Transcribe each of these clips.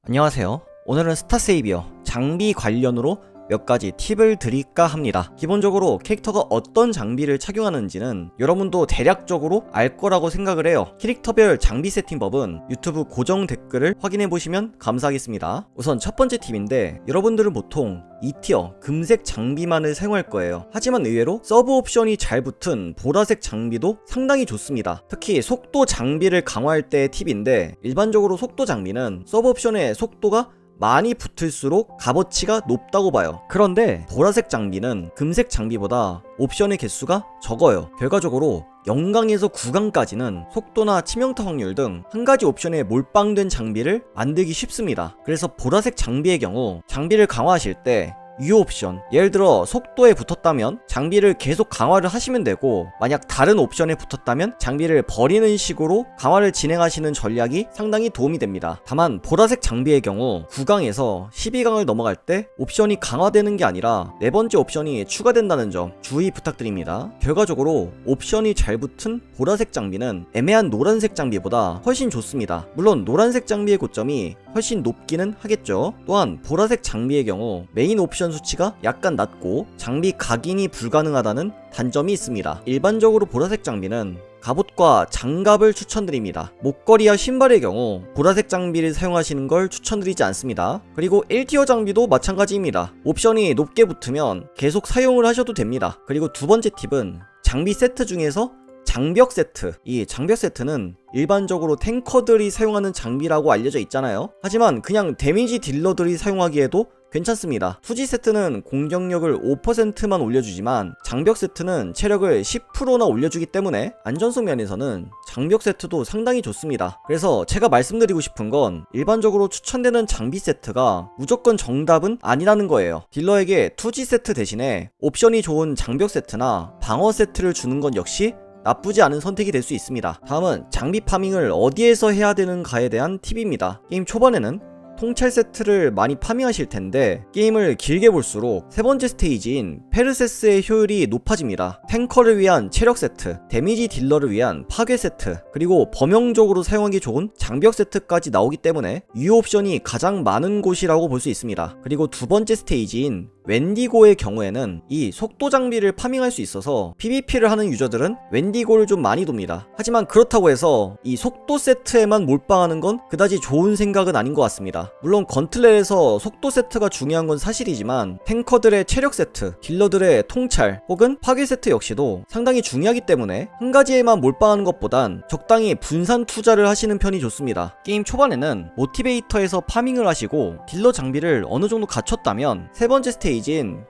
안녕하세요. 오늘은 스타세이비어 장비 관련으로 몇 가지 팁을 드릴까 합니다. 기본적으로 캐릭터가 어떤 장비를 착용하는지는 여러분도 대략적으로 알 거라고 생각을 해요. 캐릭터별 장비 세팅법은 유튜브 고정 댓글을 확인해 보시면 감사하겠습니다. 우선 첫 번째 팁인데, 여러분들은 보통 2티어 금색 장비만을 사용할 거예요. 하지만 의외로 서브 옵션이 잘 붙은 보라색 장비도 상당히 좋습니다. 특히 속도 장비를 강화할 때의 팁인데, 일반적으로 속도 장비는 서브 옵션의 속도가 많이 붙을수록 값어치가 높다고 봐요. 그런데 보라색 장비는 금색 장비보다 옵션의 개수가 적어요. 결과적으로 0강에서 9강까지는 속도나 치명타 확률 등 한 가지 옵션에 몰빵된 장비를 만들기 쉽습니다. 그래서 보라색 장비의 경우 장비를 강화하실 때 유효 옵션, 예를 들어 속도에 붙었다면 장비를 계속 강화를 하시면 되고, 만약 다른 옵션에 붙었다면 장비를 버리는 식으로 강화를 진행하시는 전략이 상당히 도움이 됩니다. 다만 보라색 장비의 경우 9강에서 12강을 넘어갈 때 옵션이 강화되는 게 아니라 네 번째 옵션이 추가된다는 점 주의 부탁드립니다. 결과적으로 옵션이 잘 붙은 보라색 장비는 애매한 노란색 장비보다 훨씬 좋습니다. 물론 노란색 장비의 고점이 훨씬 높기는 하겠죠. 또한 보라색 장비의 경우 메인 옵션 수치가 약간 낮고 장비 각인이 불가능하다는 단점이 있습니다. 일반적으로 보라색 장비는 갑옷과 장갑을 추천드립니다. 목걸이와 신발의 경우 보라색 장비를 사용하시는 걸 추천드리지 않습니다. 그리고 1티어 장비도 마찬가지입니다. 옵션이 높게 붙으면 계속 사용을 하셔도 됩니다. 그리고 두 번째 팁은 장비 세트 중에서 장벽 세트. 이 장벽 세트는 일반적으로 탱커들이 사용하는 장비라고 알려져 있잖아요. 하지만 그냥 데미지 딜러들이 사용하기에도 괜찮습니다. 투지 세트는 공격력을 5%만 올려주지만 장벽 세트는 체력을 10%나 올려주기 때문에 안전성 면에서는 장벽 세트도 상당히 좋습니다. 그래서 제가 말씀드리고 싶은 건, 일반적으로 추천되는 장비 세트가 무조건 정답은 아니라는 거예요. 딜러에게 투지 세트 대신에 옵션이 좋은 장벽 세트나 방어 세트를 주는 건 역시 나쁘지 않은 선택이 될 수 있습니다. 다음은 장비 파밍을 어디에서 해야 되는가에 대한 팁입니다. 게임 초반에는 통찰 세트를 많이 파밍하실 텐데, 게임을 길게 볼수록 세 번째 스테이지인 페르세스의 효율이 높아집니다. 탱커를 위한 체력 세트, 데미지 딜러를 위한 파괴 세트, 그리고 범용적으로 사용하기 좋은 장벽 세트까지 나오기 때문에 유효 옵션이 가장 많은 곳이라고 볼 수 있습니다. 그리고 두 번째 스테이지인 웬디고의 경우에는 이 속도 장비를 파밍할 수 있어서 PVP를 하는 유저들은 웬디고를 좀 많이 돕니다. 하지만 그렇다고 해서 이 속도 세트에만 몰빵하는 건 그다지 좋은 생각은 아닌 것 같습니다. 물론 건틀렛에서 속도 세트가 중요한 건 사실이지만 탱커들의 체력 세트, 딜러들의 통찰 혹은 파괴 세트 역시도 상당히 중요하기 때문에 한 가지에만 몰빵하는 것보단 적당히 분산 투자를 하시는 편이 좋습니다. 게임 초반에는 모티베이터에서 파밍을 하시고 딜러 장비를 어느 정도 갖췄다면 세 번째 스테이지인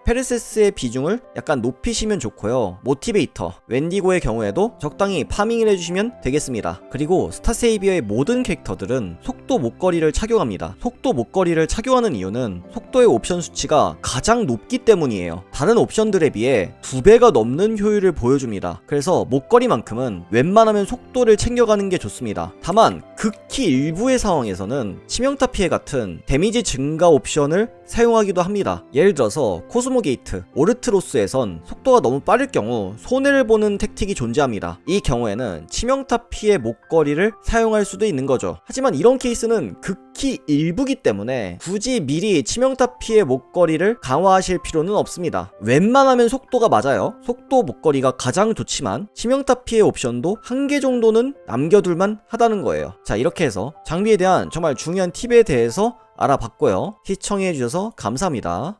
페르세스의 비중을 약간 높이시면 좋고요. 모티베이터, 웬디고의 경우에도 적당히 파밍을 해주시면 되겠습니다. 그리고 스타세이비어의 모든 캐릭터들은 속도 목걸이를 착용합니다. 속도 목걸이를 착용하는 이유는 속도의 옵션 수치가 가장 높기 때문이에요. 다른 옵션들에 비해 2배가 넘는 효율을 보여줍니다. 그래서 목걸이만큼은 웬만하면 속도를 챙겨가는 게 좋습니다. 다만 극히 일부의 상황에서는 치명타 피해 같은 데미지 증가 옵션을 사용하기도 합니다. 예를 들어서 코스모 게이트, 오르트로스에선 속도가 너무 빠를 경우 손해를 보는 택틱이 존재합니다. 이 경우에는 치명타 피해 목걸이를 사용할 수도 있는 거죠. 하지만 이런 케이스는 극히 일부기 때문에 굳이 미리 치명타 피해 목걸이를 강화하실 필요는 없습니다. 웬만하면 속도가 맞아요. 속도 목걸이가 가장 좋지만 치명타 피해 옵션도 한 개 정도는 남겨둘만 하다는 거예요. 자, 이렇게 해서 장비에 대한 정말 중요한 팁에 대해서 알아봤고요. 시청해주셔서 감사합니다.